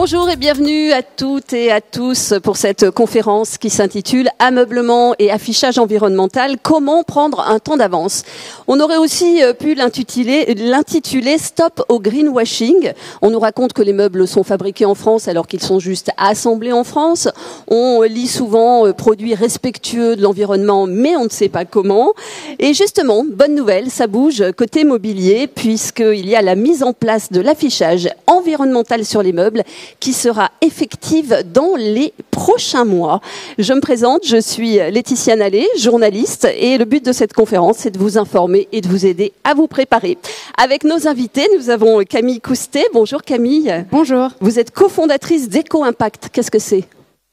Bonjour et bienvenue à toutes et à tous pour cette conférence qui s'intitule « Ameublement et affichage environnemental, comment prendre un temps d'avance ?» On aurait aussi pu l'intituler « Stop au greenwashing ». On nous raconte que les meubles sont fabriqués en France alors qu'ils sont juste assemblés en France. On lit souvent « produits respectueux de l'environnement » mais on ne sait pas comment. Et justement, bonne nouvelle, ça bouge côté mobilier puisqu'il y a la mise en place de l'affichage environnemental sur les meubles qui sera effective dans les prochains mois. Je me présente, je suis Laetitia Nallet, journaliste, et le but de cette conférence, c'est de vous informer et de vous aider à vous préparer. Avec nos invités, nous avons Camille Coustet. Bonjour Camille. Bonjour. Vous êtes cofondatrice d'EcoImpact. Qu'est-ce que c'est ?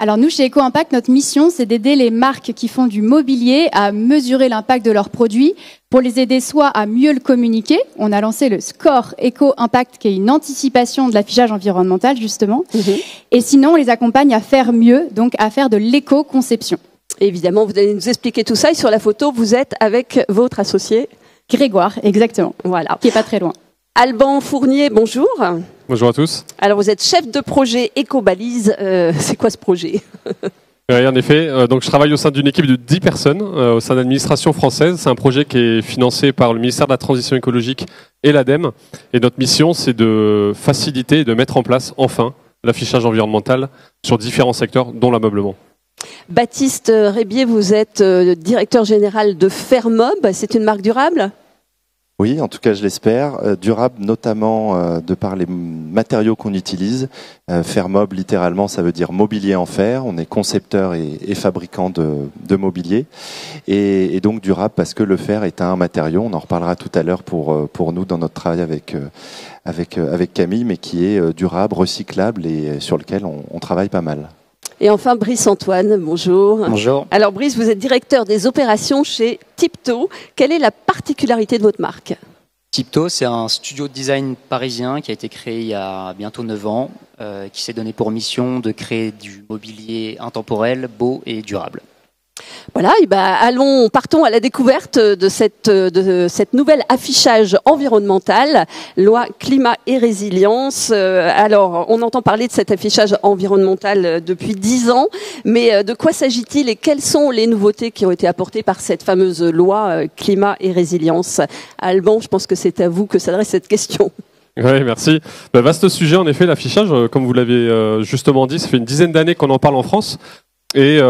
Alors nous, chez EcoImpact, notre mission, c'est d'aider les marques qui font du mobilier à mesurer l'impact de leurs produits pour les aider soit à mieux le communiquer. On a lancé le Score EcoImpact, qui est une anticipation de l'affichage environnemental, justement. Et sinon, on les accompagne à faire mieux, donc à faire de l'éco-conception. Évidemment, vous allez nous expliquer tout ça. Et sur la photo, vous êtes avec votre associé Grégoire, exactement. Voilà. Qui est pas très loin. Alban Fournier, bonjour. Bonjour à tous. Alors vous êtes chef de projet Ecobalise. C'est quoi ce projet ? Oui, en effet, donc je travaille au sein d'une équipe de 10 personnes au sein de l'administration française. C'est un projet qui est financé par le ministère de la Transition écologique et l'ADEME. Et notre mission, c'est de faciliter et de mettre en place enfin l'affichage environnemental sur différents secteurs, dont l'ameublement. Baptiste Rébier, vous êtes directeur général de Fermob. C'est une marque durable ? Oui, en tout cas, je l'espère. Durable, notamment de par les matériaux qu'on utilise. Fermob, littéralement, ça veut dire mobilier en fer. On est concepteur et fabricant de mobilier. Et donc durable parce que le fer est un matériau, on en reparlera tout à l'heure pour nous dans notre travail avec Camille, mais qui est durable, recyclable et sur lequel on travaille pas mal. Et enfin, Brice Antoine, bonjour. Bonjour. Alors Brice, vous êtes directeur des opérations chez Tipto. Quelle est la particularité de votre marque ? Tipto, c'est un studio de design parisien qui a été créé il y a bientôt 9 ans, qui s'est donné pour mission de créer du mobilier intemporel, beau et durable. Voilà, et partons à la découverte de cette nouvelle affichage environnemental, loi climat et résilience. Alors, on entend parler de cet affichage environnemental depuis 10 ans, mais de quoi s'agit-il et quelles sont les nouveautés qui ont été apportées par cette fameuse loi climat et résilience ? Alban, je pense que c'est à vous que s'adresse cette question. Oui, merci. Vaste sujet, en effet, l'affichage, comme vous l'avez justement dit, ça fait une dizaine d'années qu'on en parle en France. Et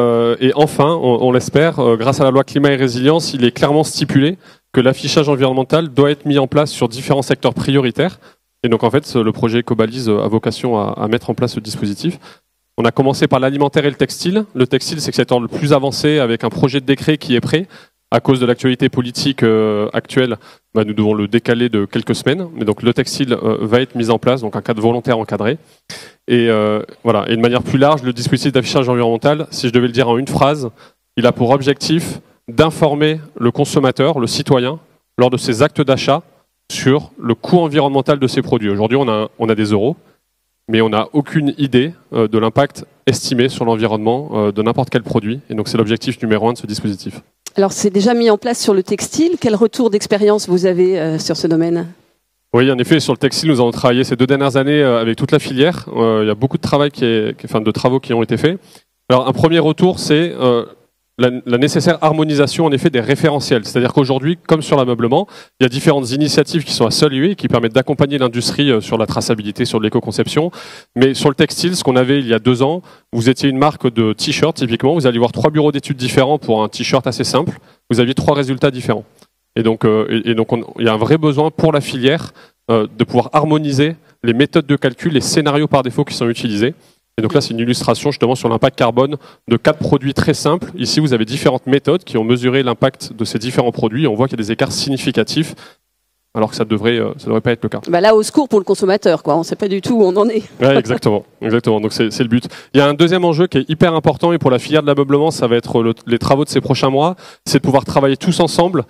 enfin, on l'espère, grâce à la loi climat et résilience, il est clairement stipulé que l'affichage environnemental doit être mis en place sur différents secteurs prioritaires. Et donc en fait, le projet Ecobalise a vocation à mettre en place ce dispositif. On a commencé par l'alimentaire et le textile. Le textile, c'est le secteur le plus avancé avec un projet de décret qui est prêt. À cause de l'actualité politique actuelle, nous devons le décaler de quelques semaines. Mais donc le textile va être mis en place, donc un cadre volontaire encadré. Et voilà. Et de manière plus large, le dispositif d'affichage environnemental, si je devais le dire en une phrase, il a pour objectif d'informer le consommateur, le citoyen, lors de ses actes d'achat, sur le coût environnemental de ses produits. Aujourd'hui, on a des euros, mais on n'a aucune idée de l'impact estimé sur l'environnement de n'importe quel produit. Et donc c'est l'objectif numéro 1 de ce dispositif. Alors, c'est déjà mis en place sur le textile. Quel retour d'expérience vous avez sur ce domaine ? Oui, en effet, sur le textile, nous avons travaillé ces 2 dernières années avec toute la filière. Il y a beaucoup de travaux qui ont été faits. Alors, un premier retour, c'est la nécessaire harmonisation, en effet, des référentiels. C'est-à-dire qu'aujourd'hui, comme sur l'ameublement, il y a différentes initiatives qui sont à saluer, qui permettent d'accompagner l'industrie sur la traçabilité, sur l'éco-conception. Mais sur le textile, ce qu'on avait il y a 2 ans, vous étiez une marque de t-shirt, typiquement, vous alliez voir 3 bureaux d'études différents pour un t-shirt assez simple. Vous aviez 3 résultats différents. Et donc, il y a un vrai besoin pour la filière de pouvoir harmoniser les méthodes de calcul, les scénarios par défaut qui sont utilisés. Et donc là, c'est une illustration justement sur l'impact carbone de 4 produits très simples. Ici, vous avez différentes méthodes qui ont mesuré l'impact de ces différents produits. Et on voit qu'il y a des écarts significatifs, alors que ça devrait pas être le cas. Là, au secours pour le consommateur, quoi. On ne sait pas du tout où on en est. Ouais, exactement. Donc c'est le but. Il y a un deuxième enjeu qui est hyper important et pour la filière de l'ameublement, ça va être les travaux de ces prochains mois. C'est de pouvoir travailler tous ensemble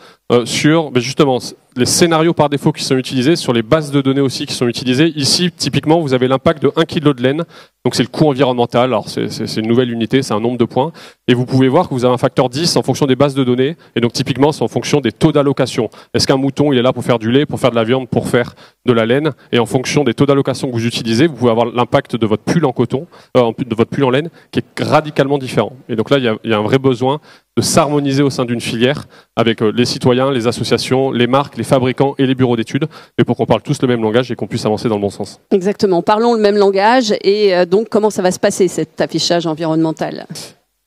sur justement les scénarios par défaut qui sont utilisés, sur les bases de données aussi qui sont utilisées. Ici, typiquement, vous avez l'impact de 1 kg de laine. Donc c'est le coût environnemental. Alors c'est une nouvelle unité, c'est un nombre de points. Et vous pouvez voir que vous avez un facteur 10 en fonction des bases de données. Et donc typiquement, c'est en fonction des taux d'allocation. Est-ce qu'un mouton, il est là pour faire du lait, pour faire de la viande, pour faire de la laine? Et en fonction des taux d'allocation que vous utilisez, vous pouvez avoir l'impact de votre pull en coton, de votre pull en laine, qui est radicalement différent. Et donc là, il y a un vrai besoin de s'harmoniser au sein d'une filière avec les citoyens, les associations, les marques, les fabricants et les bureaux d'études, mais pour qu'on parle tous le même langage et qu'on puisse avancer dans le bon sens. Exactement. Parlons le même langage. Et donc, comment ça va se passer, cet affichage environnemental?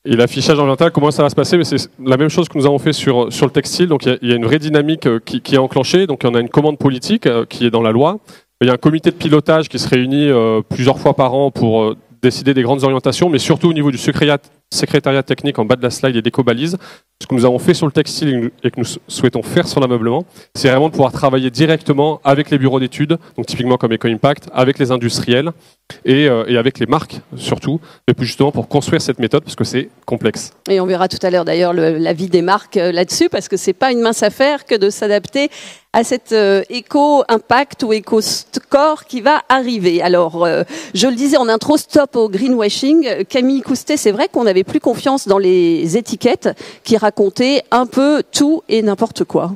Et l'affichage environnemental, comment ça va se passer? Mais c'est la même chose que nous avons fait sur le textile. Donc il y a une vraie dynamique qui est enclenchée. Donc on a une commande politique qui est dans la loi. Il y a un comité de pilotage qui se réunit plusieurs fois par an pour décider des grandes orientations, mais surtout au niveau du secrétariat technique en bas de la slide et d'éco-balises. Ce que nous avons fait sur le textile et que nous souhaitons faire sur l'ameublement, c'est vraiment de pouvoir travailler directement avec les bureaux d'études, donc typiquement comme Eco-Impact, avec les industriels et avec les marques surtout, mais plus justement pour construire cette méthode parce que c'est complexe. Et on verra tout à l'heure d'ailleurs l'avis des marques là-dessus, parce que c'est pas une mince affaire que de s'adapter à cet éco-impact ou éco-score qui va arriver. Alors, je le disais en intro, stop au greenwashing. Camille Coustet, c'est vrai qu'on n'avait plus confiance dans les étiquettes qui racontaient un peu tout et n'importe quoi.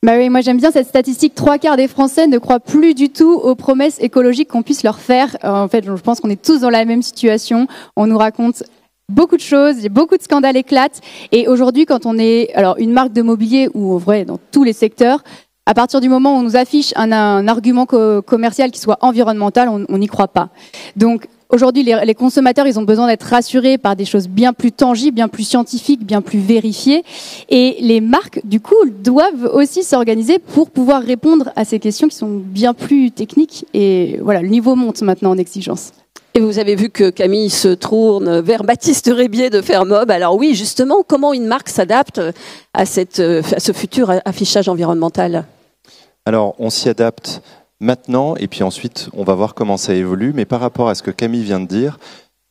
Bah oui, moi j'aime bien cette statistique. 3/4 des Français ne croient plus du tout aux promesses écologiques qu'on puisse leur faire. En fait, je pense qu'on est tous dans la même situation. On nous raconte beaucoup de choses, beaucoup de scandales éclatent. Et aujourd'hui, quand on est une marque de mobilier ou en vrai dans tous les secteurs, à partir du moment où on nous affiche un argument commercial qui soit environnemental, on n'y croit pas. Donc aujourd'hui, les consommateurs, ils ont besoin d'être rassurés par des choses bien plus tangibles, bien plus scientifiques, bien plus vérifiées. Et les marques, du coup, doivent aussi s'organiser pour pouvoir répondre à ces questions qui sont bien plus techniques. Et voilà, le niveau monte maintenant en exigence. Et vous avez vu que Camille se tourne vers Baptiste Rébier de Fermob. Alors oui, justement, comment une marque s'adapte à ce futur affichage environnemental? Alors, on s'y adapte maintenant, et puis ensuite, on va voir comment ça évolue. Mais par rapport à ce que Camille vient de dire,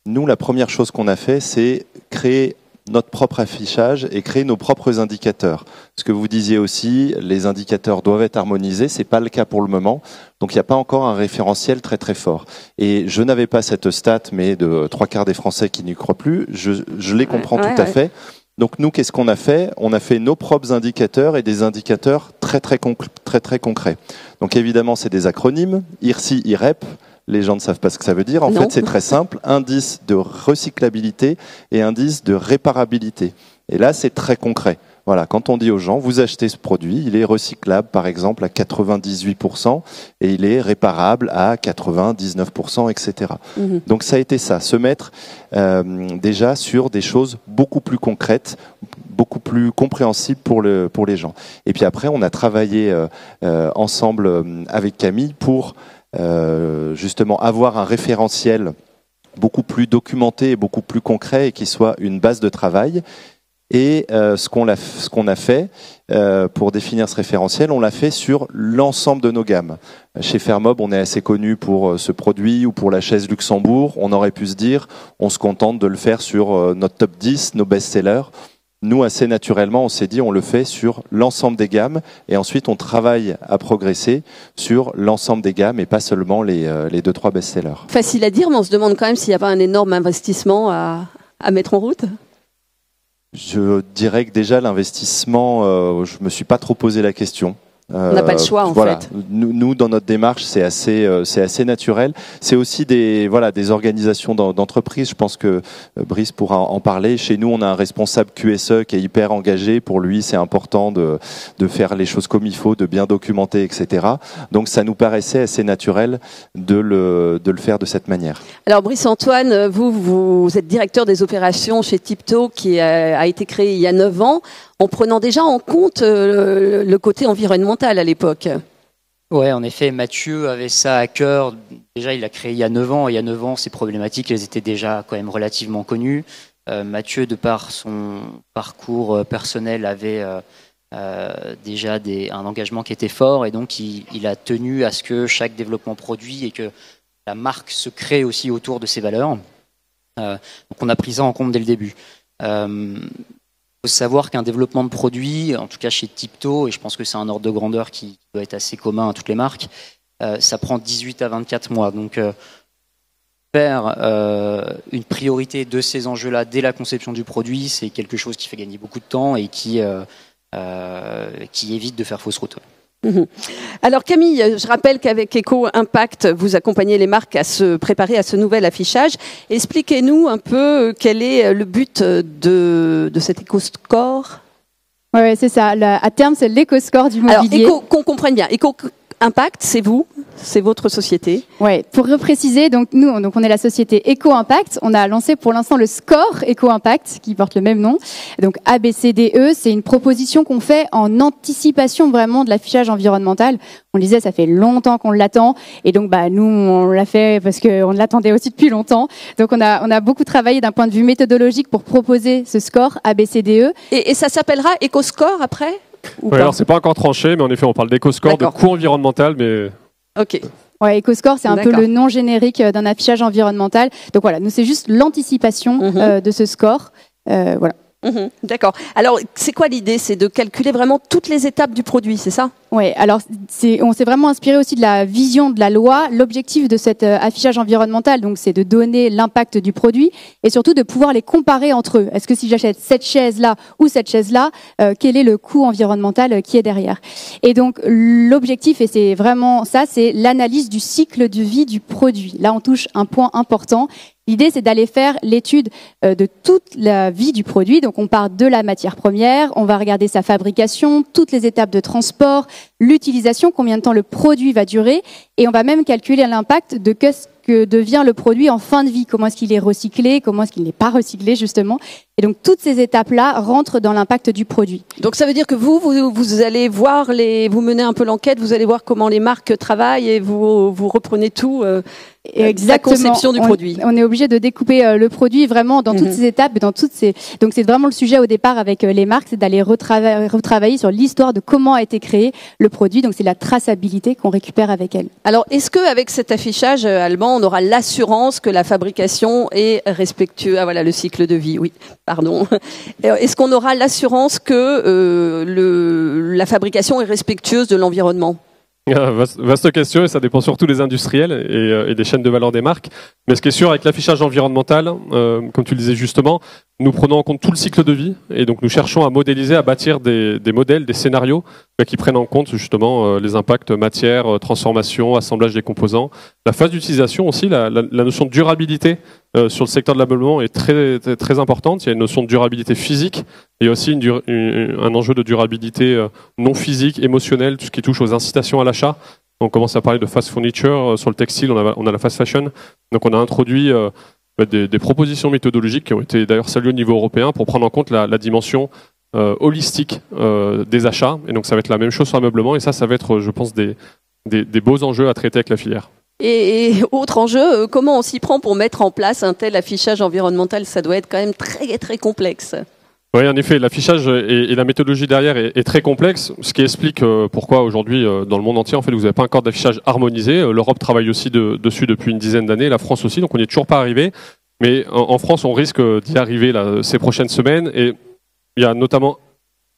nous, la première chose qu'on a fait, c'est créer notre propre affichage et créer nos propres indicateurs. Ce que vous disiez aussi, les indicateurs doivent être harmonisés. C'est pas le cas pour le moment. Donc, il n'y a pas encore un référentiel très très fort. Et je n'avais pas cette stat, mais de 3/4 des Français qui n'y croient plus. Je les comprends tout à fait. Donc nous, qu'est-ce qu'on a fait? On a fait nos propres indicateurs et des indicateurs très concrets. Donc évidemment, c'est des acronymes, IRSI, IREP. Les gens ne savent pas ce que ça veut dire. En fait, c'est très simple. Indice de recyclabilité et indice de réparabilité. Et là, c'est très concret. Voilà, quand on dit aux gens, vous achetez ce produit, il est recyclable par exemple à 98% et il est réparable à 99%, etc. Donc ça a été ça, se mettre déjà sur des choses beaucoup plus concrètes, beaucoup plus compréhensibles pour les gens. Et puis après, on a travaillé ensemble avec Camille pour justement avoir un référentiel beaucoup plus documenté et beaucoup plus concret et qui soit une base de travail. Et ce qu'on a fait pour définir ce référentiel, on l'a fait sur l'ensemble de nos gammes. Chez Fermob, on est assez connu pour ce produit ou pour la chaise Luxembourg. On aurait pu se dire, on se contente de le faire sur notre top 10, nos best-sellers. Nous, assez naturellement, on s'est dit, on le fait sur l'ensemble des gammes et ensuite on travaille à progresser sur l'ensemble des gammes et pas seulement les 2-3 best-sellers. Facile à dire, mais on se demande quand même s'il n'y a pas un énorme investissement à mettre en route. Je dirais que déjà l'investissement, je me suis pas trop posé la question. On n'a pas le choix en fait. Nous, dans notre démarche, c'est assez naturel. C'est aussi des organisations d'entreprises. Je pense que Brice pourra en parler. Chez nous, on a un responsable QSE qui est hyper engagé. Pour lui, c'est important de faire les choses comme il faut, de bien documenter, etc. Donc, ça nous paraissait assez naturel de le faire de cette manière. Alors, Brice Antoine, vous êtes directeur des opérations chez Tipto, qui a été créé il y a 9 ans. En prenant déjà en compte le côté environnemental à l'époque. Ouais, en effet, Mathieu avait ça à cœur. Déjà, il l'a créé il y a 9 ans. Il y a 9 ans, ces problématiques, elles étaient déjà quand même relativement connues. Mathieu, de par son parcours personnel, avait déjà un engagement qui était fort. Et donc, il a tenu à ce que chaque développement produit et que la marque se crée aussi autour de ses valeurs. Donc, on a pris ça en compte dès le début. faut savoir qu'un développement de produit, en tout cas chez Tipto, et je pense que c'est un ordre de grandeur qui doit être assez commun à toutes les marques, ça prend 18 à 24 mois. Donc faire une priorité de ces enjeux-là dès la conception du produit, c'est quelque chose qui fait gagner beaucoup de temps et qui évite de faire fausse route. Alors Camille, je rappelle qu'avec Eco Impact, vous accompagnez les marques à se préparer à ce nouvel affichage. Expliquez-nous un peu quel est le but de cet EcoScore. Ouais, c'est ça. À terme, c'est l'EcoScore du mobilier. Alors, qu'on comprenne bien. Eco Impact, c'est vous, c'est votre société. Ouais. Pour repréciser, donc nous, on est la société Eco Impact. On a lancé pour l'instant le score Eco Impact, qui porte le même nom. Donc ABCDE, c'est une proposition qu'on fait en anticipation vraiment de l'affichage environnemental. On le disait, ça fait longtemps qu'on l'attend, et donc nous, on l'a fait parce qu'on l'attendait aussi depuis longtemps. Donc on a beaucoup travaillé d'un point de vue méthodologique pour proposer ce score ABCDE. Et ça s'appellera EcoScore après? Ouais, alors c'est pas encore tranché, mais en effet, on parle d'éco-score, de coût environnemental, mais... Ok. Ouais, EcoScore, c'est un peu le nom générique d'un affichage environnemental. Donc voilà, nous, c'est juste l'anticipation de ce score. Voilà. D'accord. Alors, c'est quoi l'idée? C'est de calculer vraiment toutes les étapes du produit, c'est ça? Oui, alors on s'est vraiment inspiré aussi de la vision de la loi. L'objectif de cet affichage environnemental, donc, c'est de donner l'impact du produit et surtout de pouvoir les comparer entre eux. Est-ce que si j'achète cette chaise-là ou cette chaise-là, quel est le coût environnemental qui est derrière? Et donc, l'objectif, et c'est vraiment ça, c'est l'analyse du cycle de vie du produit. Là, on touche un point important. L'idée, c'est d'aller faire l'étude de toute la vie du produit. Donc, on part de la matière première, on va regarder sa fabrication, toutes les étapes de transport, l'utilisation, combien de temps le produit va durer, et on va même calculer l'impact de qu'est-ce que devient le produit en fin de vie. Comment est-ce qu'il est recyclé, comment est-ce qu'il n'est pas recyclé, justement. Et donc, toutes ces étapes-là rentrent dans l'impact du produit. Donc, ça veut dire que vous allez voir vous menez un peu l'enquête, vous allez voir comment les marques travaillent et vous reprenez tout. Exactement. La conception du produit. On est obligé de découper le produit vraiment dans toutes ces étapes, donc c'est vraiment le sujet au départ avec les marques, c'est d'aller retravailler sur l'histoire de comment a été créé le produit. Donc c'est la traçabilité qu'on récupère avec elles. Alors est-ce que avec cet affichage allemand, on aura l'assurance que la fabrication est respectueuse? Ah voilà, le cycle de vie. Oui, pardon. Est-ce qu'on aura l'assurance que la fabrication est respectueuse de l'environnement? Vaste question, et ça dépend surtout des industriels et des chaînes de valeur des marques. Mais ce qui est sûr avec l'affichage environnemental, comme tu le disais justement, nous prenons en compte tout le cycle de vie, et donc nous cherchons à modéliser, à bâtir des modèles, des scénarios qui prennent en compte justement les impacts matière, transformation, assemblage des composants, la phase d'utilisation aussi, la notion de durabilité sur le secteur de l'ameublement est très, très, très importante. Il y a une notion de durabilité physique, il y a aussi un enjeu de durabilité non physique, émotionnelle, tout ce qui touche aux incitations à l'achat. On commence à parler de fast furniture, sur le textile, on a la fast fashion. Donc on a introduit des propositions méthodologiques qui ont été d'ailleurs saluées au niveau européen pour prendre en compte la dimension holistique des achats. Et donc ça va être la même chose sur l'ameublement, et ça va être, je pense, des beaux enjeux à traiter avec la filière. Et autre enjeu, comment on s'y prend pour mettre en place un tel affichage environnemental? Ça doit être quand même très, très complexe. Oui, en effet, l'affichage et la méthodologie derrière est très complexe, ce qui explique pourquoi aujourd'hui, dans le monde entier, en fait, vous n'avez pas encore d'affichage harmonisé. L'Europe travaille aussi dessus depuis une dizaine d'années, la France aussi, donc on n'y est toujours pas arrivé. Mais en France, on risque d'y arriver ces prochaines semaines, et il y a notamment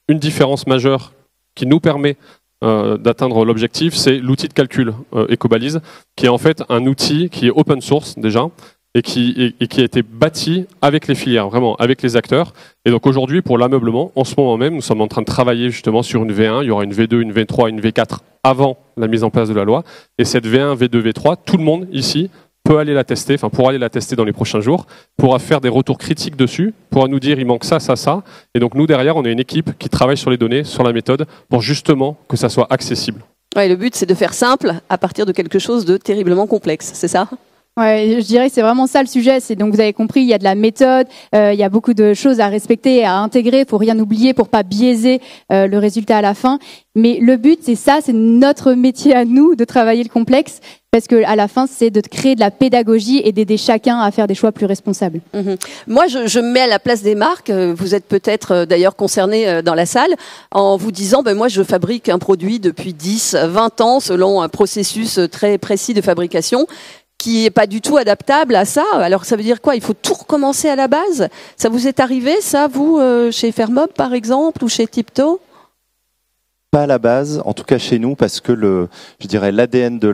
une différence majeure qui nous permet d'atteindre l'objectif, c'est l'outil de calcul Ecobalise, qui est en fait un outil qui est open source déjà, et qui a été bâti avec les filières, vraiment, avec les acteurs. Et donc aujourd'hui, pour l'ameublement, en ce moment même, nous sommes en train de travailler justement sur une V1, il y aura une V2, une V3, une V4 avant la mise en place de la loi. Et cette V1, V2, V3, tout le monde ici pourra aller la tester dans les prochains jours, pourra faire des retours critiques dessus, pourra nous dire il manque ça, ça, ça. Et donc nous, derrière, on a une équipe qui travaille sur les données, sur la méthode, pour justement que ça soit accessible. Ouais, le but, c'est de faire simple à partir de quelque chose de terriblement complexe, c'est ça ? Ouais, je dirais que c'est vraiment ça le sujet. C'est donc vous avez compris, il y a de la méthode, il y a beaucoup de choses à respecter, à intégrer, pour rien oublier, pour pas biaiser le résultat à la fin. Mais le but, c'est ça, c'est notre métier à nous de travailler le complexe, parce que à la fin, c'est de créer de la pédagogie et d'aider chacun à faire des choix plus responsables. Moi, je me mets à la place des marques. Vous êtes peut-être d'ailleurs concernés dans la salle en vous disant, moi, je fabrique un produit depuis 10, 20 ans selon un processus très précis de fabrication. qui est pas du tout adaptable à ça. Alors ça veut dire quoi? Il faut tout recommencer à la base? Ça vous est arrivé, ça, vous, chez Fermob par exemple, ou chez Tipto? Pas à la base, en tout cas chez nous, parce que je dirais l'ADN de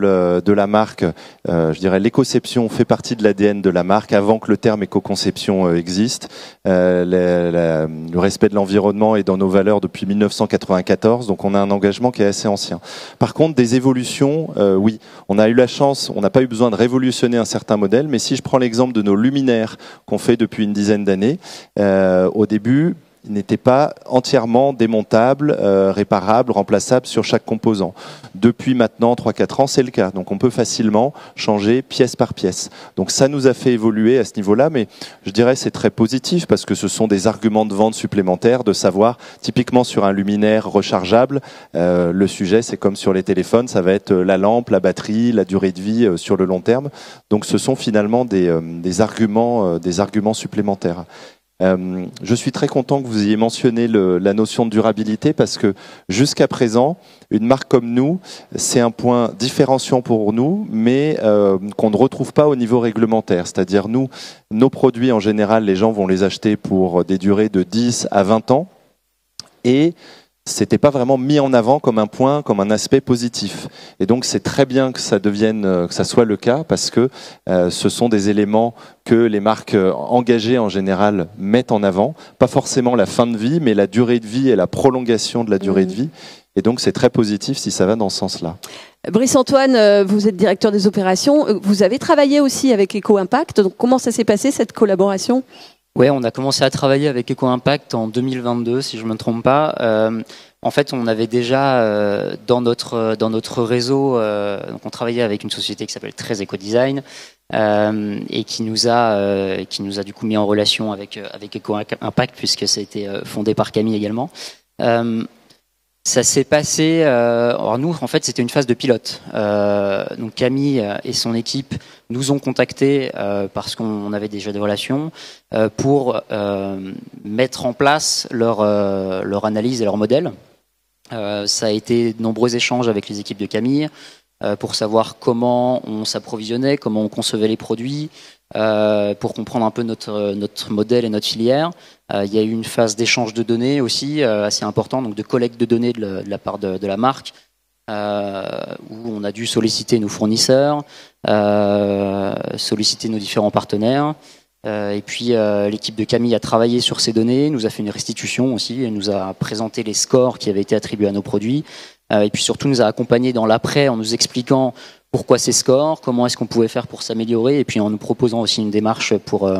la marque, je dirais l'écoception fait partie de l'ADN de la marque avant que le terme éco-conception existe. Le respect de l'environnement est dans nos valeurs depuis 1994, donc on a un engagement qui est assez ancien. Par contre, des évolutions, oui, on a eu la chance, on n'a pas eu besoin de révolutionner un certain modèle, mais si je prends l'exemple de nos luminaires qu'on fait depuis une dizaine d'années, au début, il n'était pas entièrement démontable, réparable, remplaçable sur chaque composant. Depuis maintenant 3-4 ans, c'est le cas. Donc on peut facilement changer pièce par pièce. Donc ça nous a fait évoluer à ce niveau-là, mais je dirais c'est très positif parce que ce sont des arguments de vente supplémentaires de savoir, typiquement sur un luminaire rechargeable, le sujet c'est comme sur les téléphones, ça va être la lampe, la batterie, la durée de vie sur le long terme. Donc ce sont finalement des arguments supplémentaires. Je suis très content que vous ayez mentionné la notion de durabilité parce que jusqu'à présent, une marque comme nous, c'est un point différenciant pour nous, mais qu'on ne retrouve pas au niveau réglementaire. C'est-à-dire nous, nos produits en général, les gens vont les acheter pour des durées de 10 à 20 ans et c'était pas vraiment mis en avant comme un point, comme un aspect positif. Et donc c'est très bien que ça devienne, que ça soit le cas, parce que ce sont des éléments que les marques engagées en général mettent en avant. Pas forcément la fin de vie, mais la durée de vie et la prolongation de la durée de vie. Et donc c'est très positif si ça va dans ce sens-là. Brice-Antoine, vous êtes directeur des opérations. Vous avez travaillé aussi avec Eco-Impact. Donc comment ça s'est passé cette collaboration? Ouais, on a commencé à travailler avec Eco-Impact en 2022, si je ne me trompe pas. En fait, on avait déjà dans notre réseau, donc on travaillait avec une société qui s'appelle 13 Eco-Design et qui nous a du coup mis en relation avec Eco-Impact puisque ça a été fondé par Camille également. Ça s'est passé. Alors nous, en fait, c'était une phase de pilote. Donc Camille et son équipe nous ont contactés parce qu'on avait déjà des relations pour mettre en place leur analyse et leur modèle. Ça a été de nombreux échanges avec les équipes de Camille pour savoir comment on s'approvisionnait, comment on concevait les produits, pour comprendre un peu notre modèle et notre filière. Il y a eu une phase d'échange de données aussi assez important, donc de collecte de données de la part de la marque, où on a dû solliciter nos fournisseurs, solliciter nos différents partenaires. Et puis l'équipe de Camille a travaillé sur ces données, nous a fait une restitution aussi, et nous a présenté les scores qui avaient été attribués à nos produits, et puis surtout nous a accompagnés dans l'après en nous expliquant pourquoi ces scores, comment est-ce qu'on pouvait faire pour s'améliorer, et puis en nous proposant aussi une démarche pour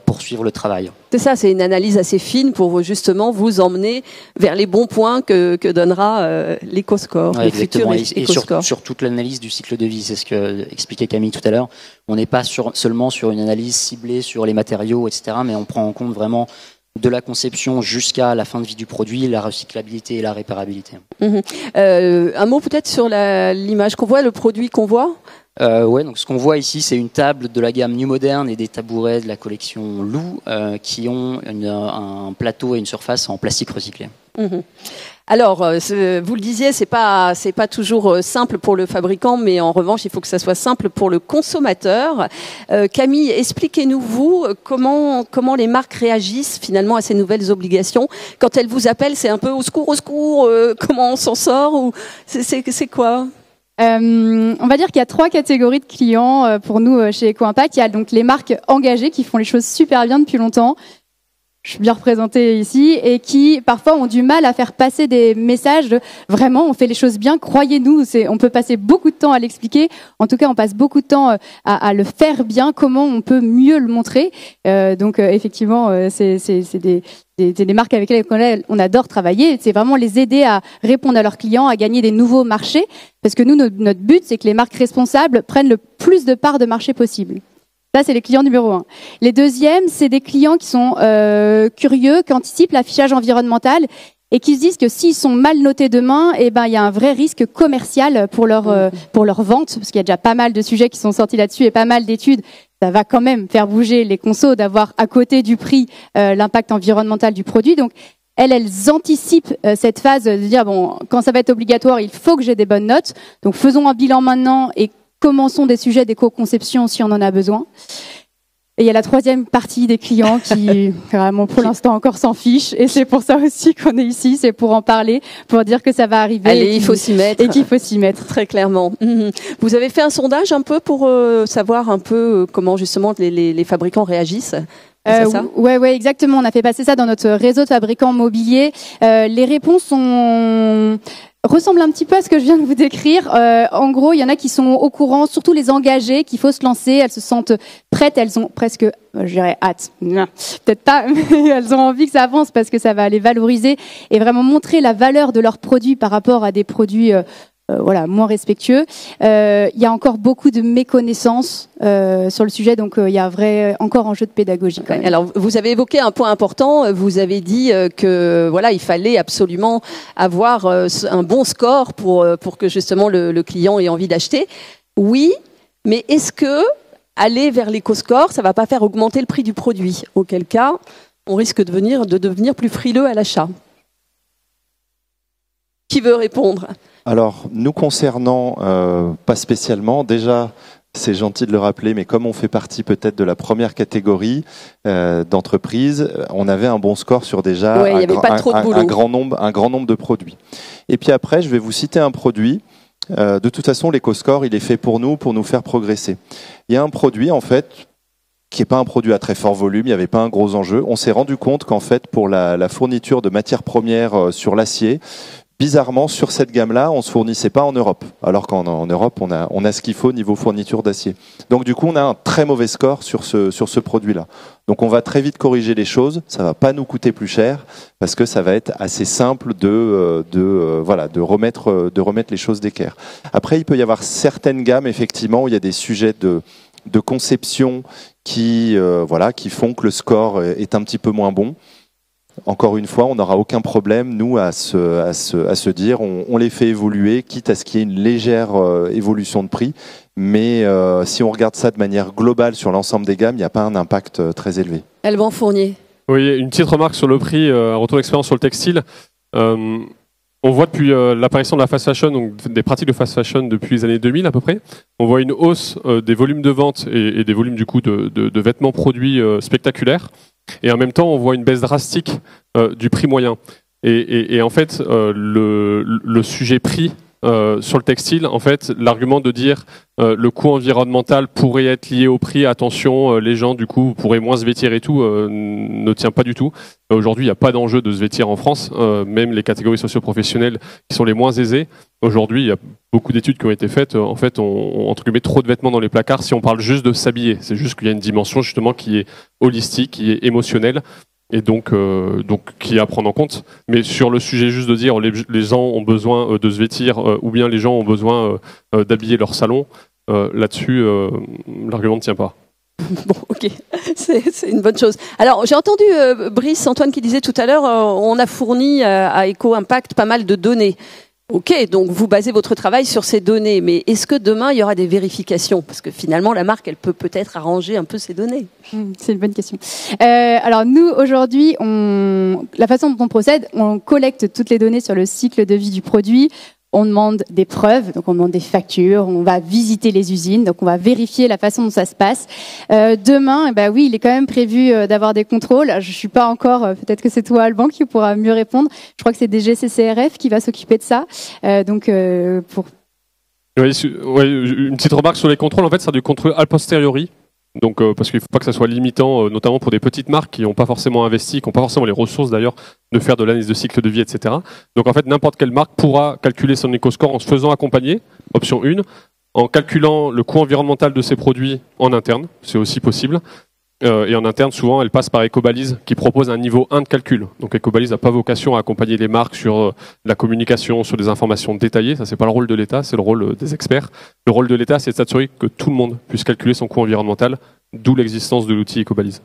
poursuivre le travail. C'est ça, c'est une analyse assez fine pour justement vous emmener vers les bons points que donnera l'éco-score, ouais, les futurs éco-scores. Sur toute l'analyse du cycle de vie, c'est ce que expliquait Camille tout à l'heure. On n'est pas seulement sur une analyse ciblée sur les matériaux, etc., mais on prend en compte vraiment de la conception jusqu'à la fin de vie du produit, la recyclabilité et la réparabilité. Un mot peut-être sur l'image qu'on voit, le produit qu'on voit. Ouais, donc ce qu'on voit ici, c'est une table de la gamme New Modern et des tabourets de la collection Lou qui ont un plateau et une surface en plastique recyclé. Alors, vous le disiez, c'est pas toujours simple pour le fabricant, mais en revanche, il faut que ça soit simple pour le consommateur. Camille, expliquez-nous vous comment les marques réagissent finalement à ces nouvelles obligations. Quand elles vous appellent, c'est un peu au secours, comment on s'en sort ou c'est quoi? On va dire qu'il y a 3 catégories de clients pour nous chez Eco-Impact. Il y a donc les marques engagées qui font les choses super bien depuis longtemps. Je suis bien représentée ici, et qui parfois ont du mal à faire passer des messages de vraiment on fait les choses bien, croyez-nous. On peut passer beaucoup de temps à l'expliquer. En tout cas, on passe beaucoup de temps à le faire bien. Comment on peut mieux le montrer. Donc effectivement, c'est des marques avec lesquelles on adore travailler. C'est vraiment les aider à répondre à leurs clients, à gagner des nouveaux marchés. Parce que nous, notre but, c'est que les marques responsables prennent le plus de parts de marché possible. Ça, c'est les clients numéro 1. Les deuxièmes, c'est des clients qui sont curieux, qui anticipent l'affichage environnemental et qui se disent que s'ils sont mal notés demain, il y a un vrai risque commercial pour leur vente, parce qu'il y a déjà pas mal de sujets qui sont sortis là-dessus et pas mal d'études. Ça va quand même faire bouger les consos d'avoir à côté du prix l'impact environnemental du produit. Donc, elles anticipent cette phase de dire, bon, quand ça va être obligatoire, il faut que j'ai des bonnes notes. Donc, faisons un bilan maintenant et commençons des sujets d'éco-conception si on en a besoin. Et il y a la troisième partie des clients qui, vraiment, pour l'instant, encore s'en fichent. Et c'est pour ça aussi qu'on est ici, c'est pour en parler, pour dire que ça va arriver. Allez, il faut s'y mettre. Et qu'il faut s'y mettre. Très clairement. Vous avez fait un sondage un peu pour savoir un peu comment, justement, les fabricants réagissent? Ouais, exactement. On a fait passer ça dans notre réseau de fabricants mobiliers. Les réponses ressemblent un petit peu à ce que je viens de vous décrire. En gros, il y en a qui sont au courant, surtout les engagées, qu'il faut se lancer. Elles se sentent prêtes. Elles ont presque, je dirais, hâte. Non, peut-être pas, mais elles ont envie que ça avance parce que ça va les valoriser et vraiment montrer la valeur de leurs produits par rapport à des produits moins respectueux. Il y a encore beaucoup de méconnaissances sur le sujet, donc il y a encore un jeu de pédagogie quand même. Alors, vous avez évoqué un point important. Vous avez dit que il fallait absolument avoir un bon score pour que justement le client ait envie d'acheter. Oui, mais est-ce que aller vers l'éco-score, ça va pas faire augmenter le prix du produit? Auquel cas, on risque de devenir plus frileux à l'achat. Qui veut répondre? Alors, nous concernant, pas spécialement. Déjà, c'est gentil de le rappeler, mais comme on fait partie peut-être de la première catégorie d'entreprises, on avait un bon score sur déjà un grand nombre de produits. Et puis après, je vais vous citer un produit. De toute façon, l'éco-score, il est fait pour nous faire progresser. Il y a un produit, en fait, qui n'est pas un produit à très fort volume, il n'y avait pas un gros enjeu. On s'est rendu compte qu'en fait, pour la fourniture de matières premières sur l'acier, bizarrement, sur cette gamme-là, on ne se fournissait pas en Europe, alors qu'en Europe, on a ce qu'il faut niveau fourniture d'acier. Donc du coup, on a un très mauvais score sur ce produit-là. Donc on va très vite corriger les choses, ça ne va pas nous coûter plus cher, parce que ça va être assez simple de remettre les choses d'équerre. Après, il peut y avoir certaines gammes, effectivement, où il y a des sujets de conception qui font que le score est un petit peu moins bon. Encore une fois, on n'aura aucun problème, nous, à se dire, on les fait évoluer, quitte à ce qu'il y ait une légère évolution de prix. Mais si on regarde ça de manière globale sur l'ensemble des gammes, il n'y a pas un impact très élevé. Alban Fournier. Oui, une petite remarque sur le prix, un retour d'expérience sur le textile. On voit depuis l'apparition de la fast fashion, donc des pratiques de fast fashion depuis les années 2000 à peu près, on voit une hausse des volumes de vente et des volumes du coup de vêtements produits spectaculaires. Et en même temps, on voit une baisse drastique du prix moyen. Et en fait, le sujet prix sur le textile, en fait, l'argument de dire le coût environnemental pourrait être lié au prix, attention, les gens du coup pourraient moins se vêtir et tout, ne tient pas du tout. Aujourd'hui, il n'y a pas d'enjeu de se vêtir en France, même les catégories socio-professionnelles qui sont les moins aisées. Aujourd'hui, il y a beaucoup d'études qui ont été faites. En fait, on entre guillemets trop de vêtements dans les placards si on parle juste de s'habiller. C'est juste qu'il y a une dimension justement qui est holistique, qui est émotionnelle. Et donc qui est à prendre en compte. Mais sur le sujet juste de dire les gens ont besoin de se vêtir ou bien les gens ont besoin d'habiller leur salon, là-dessus, l'argument ne tient pas. Bon, ok, c'est une bonne chose. Alors, j'ai entendu Brice, Antoine qui disait tout à l'heure, on a fourni à Eco-Impact pas mal de données. Ok, donc vous basez votre travail sur ces données, mais est-ce que demain il y aura des vérifications? Parce que finalement la marque, elle peut peut-être arranger un peu ses données. C'est une bonne question. Alors nous, aujourd'hui, la façon dont on procède, on collecte toutes les données sur le cycle de vie du produit. On demande des preuves, donc on demande des factures, on va visiter les usines, donc on va vérifier la façon dont ça se passe. Demain, oui, il est quand même prévu d'avoir des contrôles. Je suis pas encore, peut-être que c'est toi, Alban, qui pourra mieux répondre. Je crois que c'est DGCCRF qui va s'occuper de ça. Oui, une petite remarque sur les contrôles. En fait, c'est du contrôle a posteriori. Donc, parce qu'il ne faut pas que ça soit limitant, notamment pour des petites marques qui n'ont pas forcément investi, qui n'ont pas forcément les ressources d'ailleurs de faire de l'analyse de cycle de vie, etc. Donc en fait, n'importe quelle marque pourra calculer son éco-score en se faisant accompagner, option 1, en calculant le coût environnemental de ses produits en interne, c'est aussi possible. Et en interne, souvent, elle passe par Ecobalise qui propose un niveau 1 de calcul. Donc Ecobalise n'a pas vocation à accompagner les marques sur la communication, sur des informations détaillées. Ça, c'est pas le rôle de l'État, c'est le rôle des experts. Le rôle de l'État, c'est de s'assurer que tout le monde puisse calculer son coût environnemental, d'où l'existence de l'outil Ecobalise.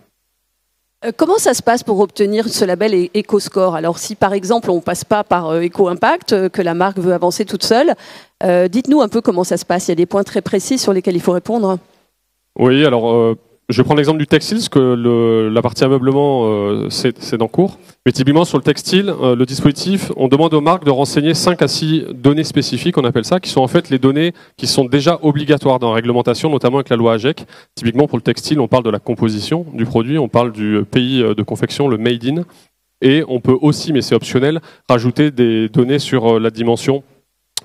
Comment ça se passe pour obtenir ce label EcoScore? Alors si par exemple on ne passe pas par Eco-Impact, que la marque veut avancer toute seule, dites-nous un peu comment ça se passe. Il y a des points très précis sur lesquels il faut répondre. Oui, alors Je vais prendre l'exemple du textile, parce que la partie ameublement, c'est en cours. Mais typiquement, sur le textile, le dispositif, on demande aux marques de renseigner 5 à 6 données spécifiques, on appelle ça, qui sont en fait les données qui sont déjà obligatoires dans la réglementation, notamment avec la loi AGEC. Typiquement, pour le textile, on parle de la composition du produit, on parle du pays de confection, le made in. Et on peut aussi, mais c'est optionnel, rajouter des données sur la dimension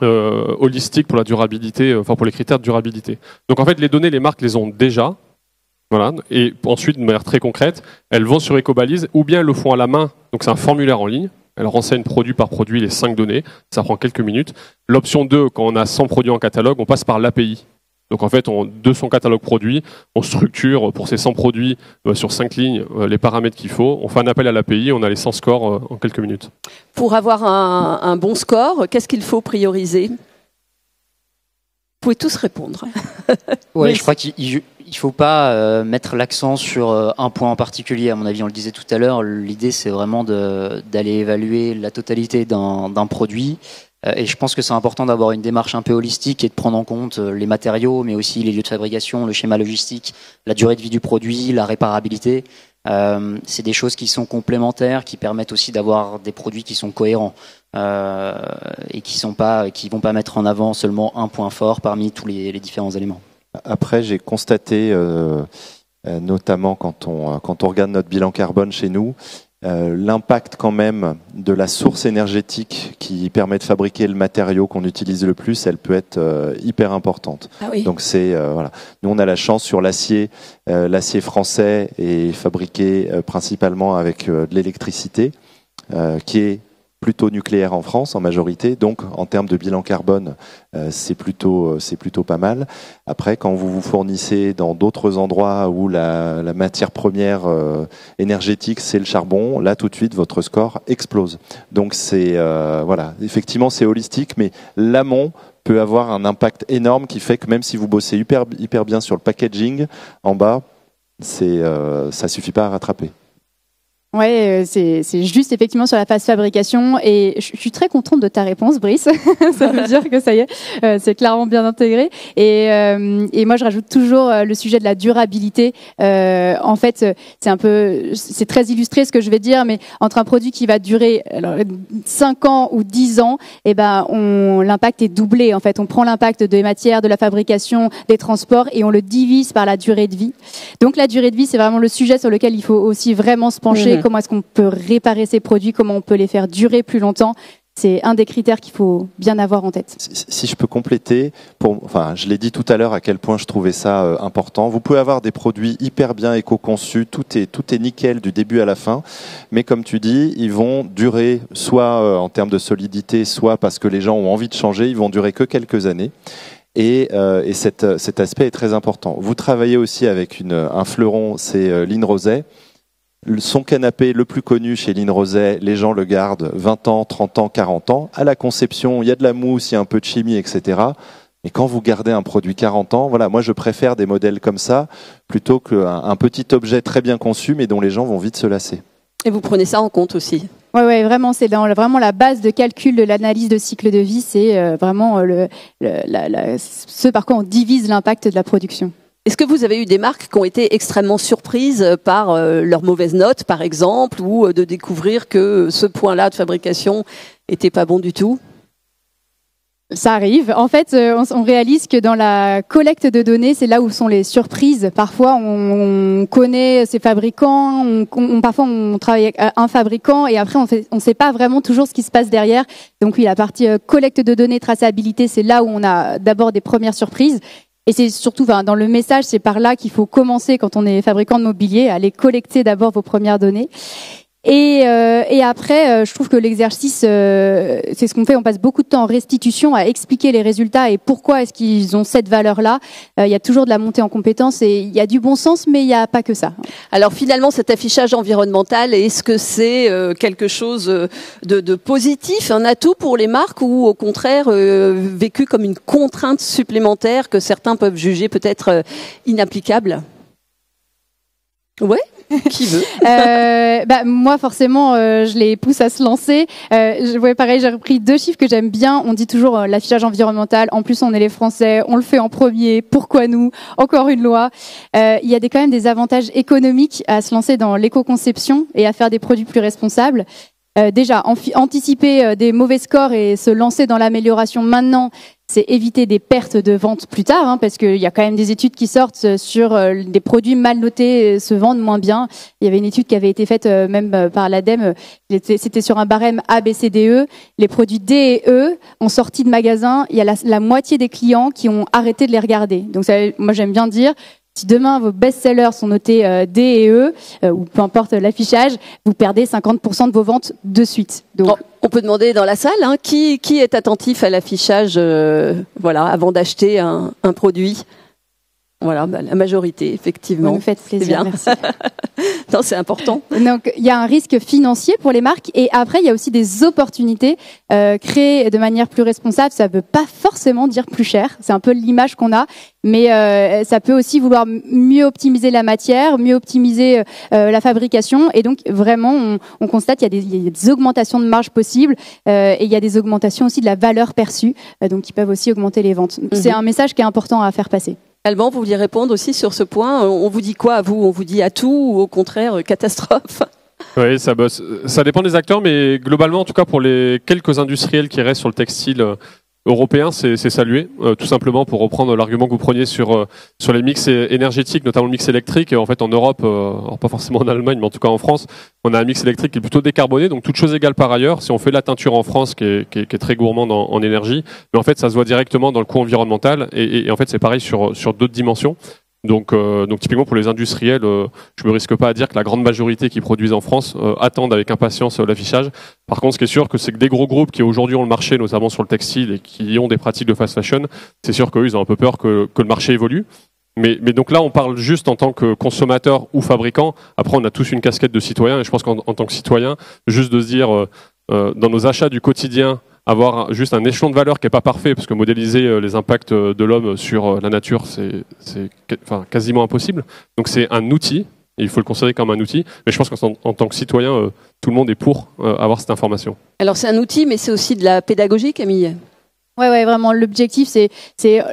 holistique pour la durabilité, enfin pour les critères de durabilité. Donc en fait, les données, les marques les ont déjà. Voilà. Et ensuite, de manière très concrète, elles vont sur Ecobalise, ou bien elles le font à la main, donc c'est un formulaire en ligne, elles renseignent produit par produit les 5 données, ça prend quelques minutes. L'option 2, quand on a 100 produits en catalogue, on passe par l'API. Donc en fait, de son catalogue produit, on structure pour ces 100 produits sur 5 lignes les paramètres qu'il faut, on fait un appel à l'API, on a les 100 scores en quelques minutes. Pour avoir un bon score, qu'est-ce qu'il faut prioriser ? Vous pouvez tous répondre. Ouais, Oui. je crois qu'il ne faut pas mettre l'accent sur un point en particulier. À mon avis, on le disait tout à l'heure, l'idée c'est vraiment d'aller évaluer la totalité d'un produit. Et je pense que c'est important d'avoir une démarche un peu holistique et de prendre en compte les matériaux, mais aussi les lieux de fabrication, le schéma logistique, la durée de vie du produit, la réparabilité. C'est des choses qui sont complémentaires, qui permettent aussi d'avoir des produits qui sont cohérents et qui vont pas mettre en avant seulement un point fort parmi tous les différents éléments. Après, j'ai constaté, notamment quand on regarde notre bilan carbone chez nous, l'impact quand même de la source énergétique qui permet de fabriquer le matériau qu'on utilise le plus, elle peut être hyper importante. Ah oui. Donc c'est voilà. Nous on a la chance sur l'acier, l'acier français est fabriqué principalement avec de l'électricité, qui est plutôt nucléaire en France en majorité, donc en termes de bilan carbone, c'est plutôt pas mal. Après, quand vous vous fournissez dans d'autres endroits où la matière première énergétique c'est le charbon, là tout de suite votre score explose. Donc c'est voilà, effectivement c'est holistique, mais l'amont peut avoir un impact énorme qui fait que même si vous bossez hyper bien sur le packaging, en bas, ça suffit pas à rattraper. Ouais, c'est juste effectivement sur la phase fabrication et je suis très contente de ta réponse, Brice. Ça veut dire que ça y est, c'est clairement bien intégré. Et moi, je rajoute toujours le sujet de la durabilité. En fait, c'est très illustré ce que je vais dire, mais entre un produit qui va durer 5 ans ou 10 ans, eh ben, l'impact est doublé. En fait, on prend l'impact des matières, de la fabrication, des transports et on le divise par la durée de vie. Donc, la durée de vie, c'est vraiment le sujet sur lequel il faut aussi vraiment se pencher. Comment est-ce qu'on peut réparer ces produits, comment on peut les faire durer plus longtemps. C'est un des critères qu'il faut bien avoir en tête. Si je peux compléter, je l'ai dit tout à l'heure à quel point je trouvais ça important. Vous pouvez avoir des produits hyper bien éco-conçus, tout est nickel du début à la fin, mais comme tu dis, ils vont durer soit en termes de solidité, soit parce que les gens ont envie de changer, ils vont durer que quelques années. Et cet aspect est très important. Vous travaillez aussi avec un fleuron, c'est Line Roset. Son canapé le plus connu chez Line Roset, les gens le gardent 20 ans, 30 ans, 40 ans. À la conception, il y a de la mousse, il y a un peu de chimie, etc. Mais quand vous gardez un produit 40 ans, voilà, moi je préfère des modèles comme ça plutôt qu'un petit objet très bien conçu mais dont les gens vont vite se lasser. Et vous prenez ça en compte aussi ? Ouais, vraiment, c'est vraiment la base de calcul de l'analyse de cycle de vie, c'est vraiment ce par quoi on divise l'impact de la production. Est-ce que vous avez eu des marques qui ont été extrêmement surprises par leurs mauvaises notes, par exemple, ou de découvrir que ce point-là de fabrication était pas bon du tout ? Ça arrive. En fait, on réalise que dans la collecte de données, c'est là où sont les surprises. Parfois, on connaît ces fabricants, parfois on travaille avec un fabricant et après on sait pas vraiment toujours ce qui se passe derrière. Donc oui, la partie collecte de données, traçabilité, c'est là où on a d'abord des premières surprises. Et c'est surtout dans le message, c'est par là qu'il faut commencer quand on est fabricant de mobilier, aller collecter d'abord vos premières données. Et après, je trouve que l'exercice, c'est ce qu'on fait. On passe beaucoup de temps en restitution à expliquer les résultats et pourquoi est-ce qu'ils ont cette valeur-là. Il y a toujours de la montée en compétences et il y a du bon sens, mais il n'y a pas que ça. Alors finalement, cet affichage environnemental, est-ce que c'est quelque chose de positif, un atout pour les marques ou au contraire vécu comme une contrainte supplémentaire que certains peuvent juger peut-être inapplicable ? Ouais. Qui veut? Moi, forcément, je les pousse à se lancer. Pareil, j'ai repris 2 chiffres que j'aime bien. On dit toujours l'affichage environnemental. En plus, on est les Français, on le fait en premier. Pourquoi nous? Encore une loi. Il y a quand même des avantages économiques à se lancer dans l'éco-conception et à faire des produits plus responsables. Déjà, anticiper des mauvais scores et se lancer dans l'amélioration maintenant, c'est éviter des pertes de vente plus tard, hein, parce qu'il y a quand même des études qui sortent sur des produits mal notés se vendent moins bien. Il y avait une étude qui avait été faite même par l'ADEME, c'était sur un barème A, B, C, D, E. Les produits D et E, en sortie de magasin, il y a la moitié des clients qui ont arrêté de les regarder. Donc ça, moi j'aime bien dire, si demain vos best-sellers sont notés D et E, ou peu importe l'affichage, vous perdez 50% de vos ventes de suite. Donc, on peut demander dans la salle, hein, qui est attentif à l'affichage, avant d'acheter un produit. Voilà, la majorité, effectivement. Vous me faites plaisir, merci. Non, c'est important. Donc, il y a un risque financier pour les marques et après, il y a aussi des opportunités créées de manière plus responsable. Ça ne veut pas forcément dire plus cher. C'est un peu l'image qu'on a, mais ça peut aussi vouloir mieux optimiser la matière, mieux optimiser la fabrication. Et donc, vraiment, on constate qu'il y a des augmentations de marge possibles et il y a des augmentations aussi de la valeur perçue, donc qui peuvent aussi augmenter les ventes. C'est un message qui est important à faire passer. Alban, vous vouliez répondre aussi sur ce point. On vous dit quoi à vous? On vous dit à tout ou au contraire catastrophe? Oui, ça dépend des acteurs, mais globalement, en tout cas pour les quelques industriels qui restent sur le textile européen, c'est salué, tout simplement pour reprendre l'argument que vous preniez sur les mix énergétiques, notamment le mix électrique. Et en fait, en Europe, alors pas forcément en Allemagne, mais en tout cas en France, on a un mix électrique qui est plutôt décarboné. Donc, toute chose égale par ailleurs, si on fait la teinture en France, qui est très gourmande en énergie, mais en fait, ça se voit directement dans le coût environnemental. Et en fait, c'est pareil sur d'autres dimensions. Donc typiquement pour les industriels, je me risque pas à dire que la grande majorité qui produisent en France attendent avec impatience l'affichage. Par contre, ce qui est sûr, c'est que des gros groupes qui aujourd'hui ont le marché, notamment sur le textile, et qui ont des pratiques de fast fashion, c'est sûr qu'eux, ils ont un peu peur que le marché évolue. Mais donc là, on parle juste en tant que consommateur ou fabricant. Après, on a tous une casquette de citoyen, et je pense qu'en tant que citoyen, juste de se dire dans nos achats du quotidien, avoir juste un échelon de valeur qui n'est pas parfait, parce que modéliser les impacts de l'homme sur la nature, c'est quasiment impossible. Donc c'est un outil, et il faut le considérer comme un outil, mais je pense qu'en tant que citoyen, tout le monde est pour avoir cette information. Alors c'est un outil, mais c'est aussi de la pédagogie, Camille. Ouais, vraiment, l'objectif,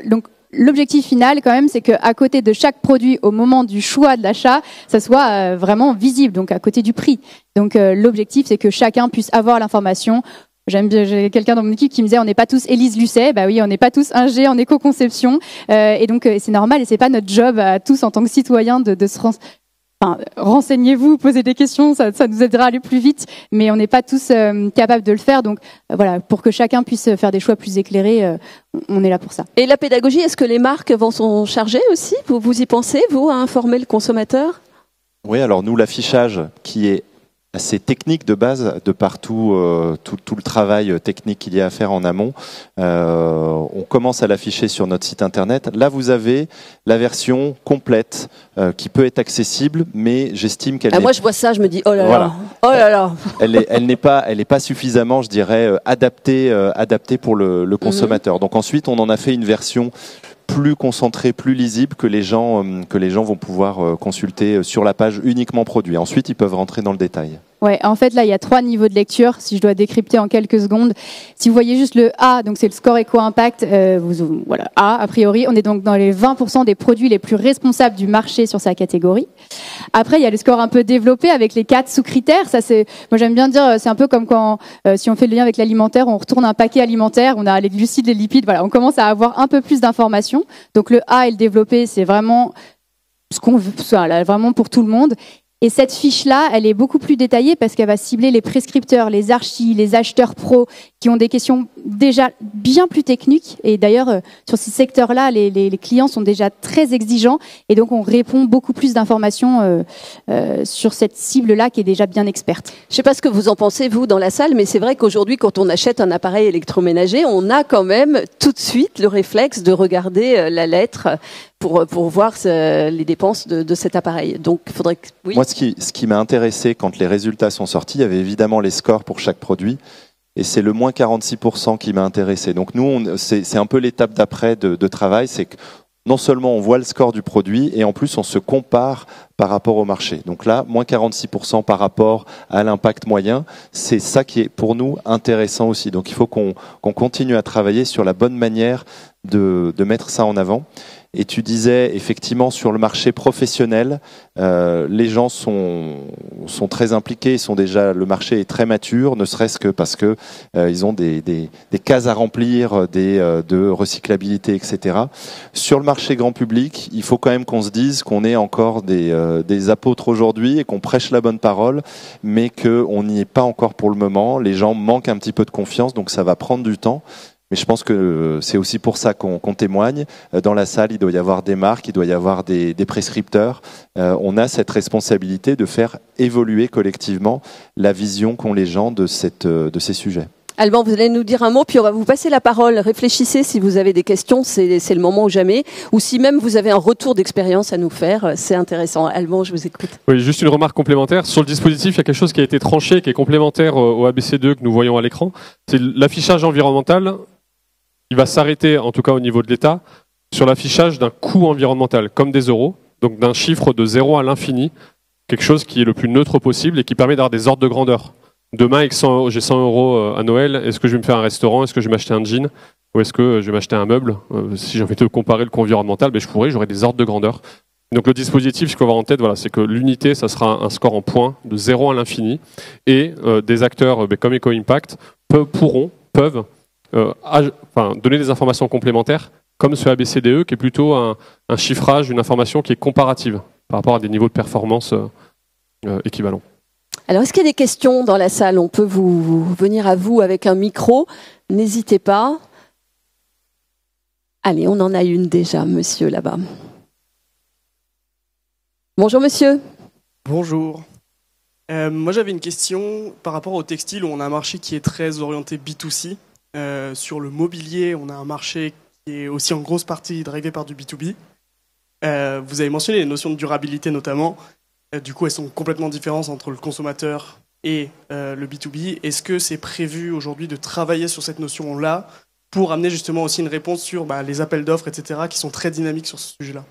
donc l'objectif final, quand même, c'est qu'à côté de chaque produit, au moment du choix de l'achat, ça soit vraiment visible, donc à côté du prix. Donc l'objectif, c'est que chacun puisse avoir l'information. J'ai quelqu'un dans mon équipe qui me disait on n'est pas tous Élise Lucet. Bah oui, on n'est pas tous ingé en éco-conception et donc c'est normal et c'est pas notre job à tous en tant que citoyens de se renseignez-vous, posez des questions, ça nous aidera à aller plus vite, mais on n'est pas tous capables de le faire. Donc voilà, pour que chacun puisse faire des choix plus éclairés, on est là pour ça. Et la pédagogie, est-ce que les marques vont s'en charger aussi? Vous y pensez, vous, à informer le consommateur? Oui, alors nous, l'affichage qui est assez technique de base, de partout, tout le travail technique qu'il y a à faire en amont. On commence à l'afficher sur notre site internet. Là, vous avez la version complète qui peut être accessible, mais j'estime qu'elle moi, je vois ça, je me dis oh là voilà. là, oh là là. Elle n'est pas suffisamment, je dirais, adaptée pour le consommateur. Donc ensuite, on en a fait une version plus concentré, plus lisible que les gens vont pouvoir consulter sur la page uniquement produit. Ensuite, ils peuvent rentrer dans le détail. Ouais, en fait, là, il y a 3 niveaux de lecture. Si je dois décrypter en quelques secondes, si vous voyez juste le A, donc c'est le score éco-impact, voilà, A priori, on est donc dans les 20% des produits les plus responsables du marché sur sa catégorie. Après, il y a le score un peu développé avec les 4 sous-critères. Ça, moi j'aime bien dire, c'est un peu comme quand, si on fait le lien avec l'alimentaire, on retourne un paquet alimentaire, on a les glucides, les lipides, voilà, on commence à avoir un peu plus d'informations. Donc le A et le développé, c'est vraiment ce qu'on veut, vraiment pour tout le monde. Et cette fiche-là, elle est beaucoup plus détaillée parce qu'elle va cibler les prescripteurs, les archis, les acheteurs pros qui ont des questions déjà bien plus techniques. Et d'ailleurs, sur ces secteurs-là, les clients sont déjà très exigeants. Et donc, on répond beaucoup plus d'informations sur cette cible-là qui est déjà bien experte. Je ne sais pas ce que vous en pensez, vous, dans la salle, mais c'est vrai qu'aujourd'hui, quand on achète un appareil électroménager, on a quand même tout de suite le réflexe de regarder la lettre pour voir les dépenses de cet appareil. Donc, il faudrait que... Oui. Moi, ce qui m'a intéressé quand les résultats sont sortis, il y avait évidemment les scores pour chaque produit. Et c'est le moins 46% qui m'a intéressé. Donc nous, c'est un peu l'étape d'après de travail, c'est non seulement on voit le score du produit, et en plus on se compare par rapport au marché. Donc là, moins 46% par rapport à l'impact moyen, c'est ça qui est pour nous intéressant aussi. Donc il faut qu'on continue à travailler sur la bonne manière de mettre ça en avant. Et tu disais effectivement sur le marché professionnel, les gens sont très impliqués, le marché est très mature, ne serait-ce que parce que ils ont des cases à remplir, de recyclabilité, etc. Sur le marché grand public, il faut quand même qu'on se dise qu'on est encore des apôtres aujourd'hui et qu'on prêche la bonne parole, mais qu'on n'y est pas encore pour le moment. Les gens manquent un petit peu de confiance, donc ça va prendre du temps. Mais je pense que c'est aussi pour ça qu'on témoigne. Dans la salle, il doit y avoir des marques, il doit y avoir des prescripteurs. On a cette responsabilité de faire évoluer collectivement la vision qu'ont les gens de ces sujets. Alban, vous allez nous dire un mot, puis on va vous passer la parole. Réfléchissez si vous avez des questions, c'est le moment ou jamais. Ou si même vous avez un retour d'expérience à nous faire, c'est intéressant. Alban, je vous écoute. Oui, juste une remarque complémentaire. Sur le dispositif, il y a quelque chose qui a été tranché, qui est complémentaire au ABC2 que nous voyons à l'écran. C'est l'affichage environnemental. Il va s'arrêter, en tout cas au niveau de l'État, sur l'affichage d'un coût environnemental, comme des euros, donc d'un chiffre de 0 à l'infini, quelque chose qui est le plus neutre possible et qui permet d'avoir des ordres de grandeur. Demain, avec j'ai 100 euros à Noël, est-ce que je vais me faire un restaurant, est-ce que je vais m'acheter un jean, ou est-ce que je vais m'acheter un meuble? Si j'ai envie de comparer le coût environnemental, j'aurai des ordres de grandeur. Donc le dispositif, ce qu'il faut avoir en tête, c'est que l'unité, ça sera un score en points de 0 à l'infini, et des acteurs comme EcoImpact peuvent donner des informations complémentaires, comme ce ABCDE, qui est plutôt un chiffrage, une information qui est comparative par rapport à des niveaux de performance équivalents. Alors, est-ce qu'il y a des questions dans la salle? On peut venir à vous avec un micro. N'hésitez pas. Allez, on en a une déjà, monsieur, là-bas. Bonjour, monsieur. Bonjour. Moi, j'avais une question par rapport au textile, où on a un marché qui est très orienté B2C. Sur le mobilier, on a un marché qui est aussi en grosse partie drivé par du B2B. Vous avez mentionné les notions de durabilité notamment. Du coup, elles sont complètement différentes entre le consommateur et le B2B. Est-ce que c'est prévu aujourd'hui de travailler sur cette notion-là pour amener justement aussi une réponse sur les appels d'offres, etc., qui sont très dynamiques sur ce sujet-là?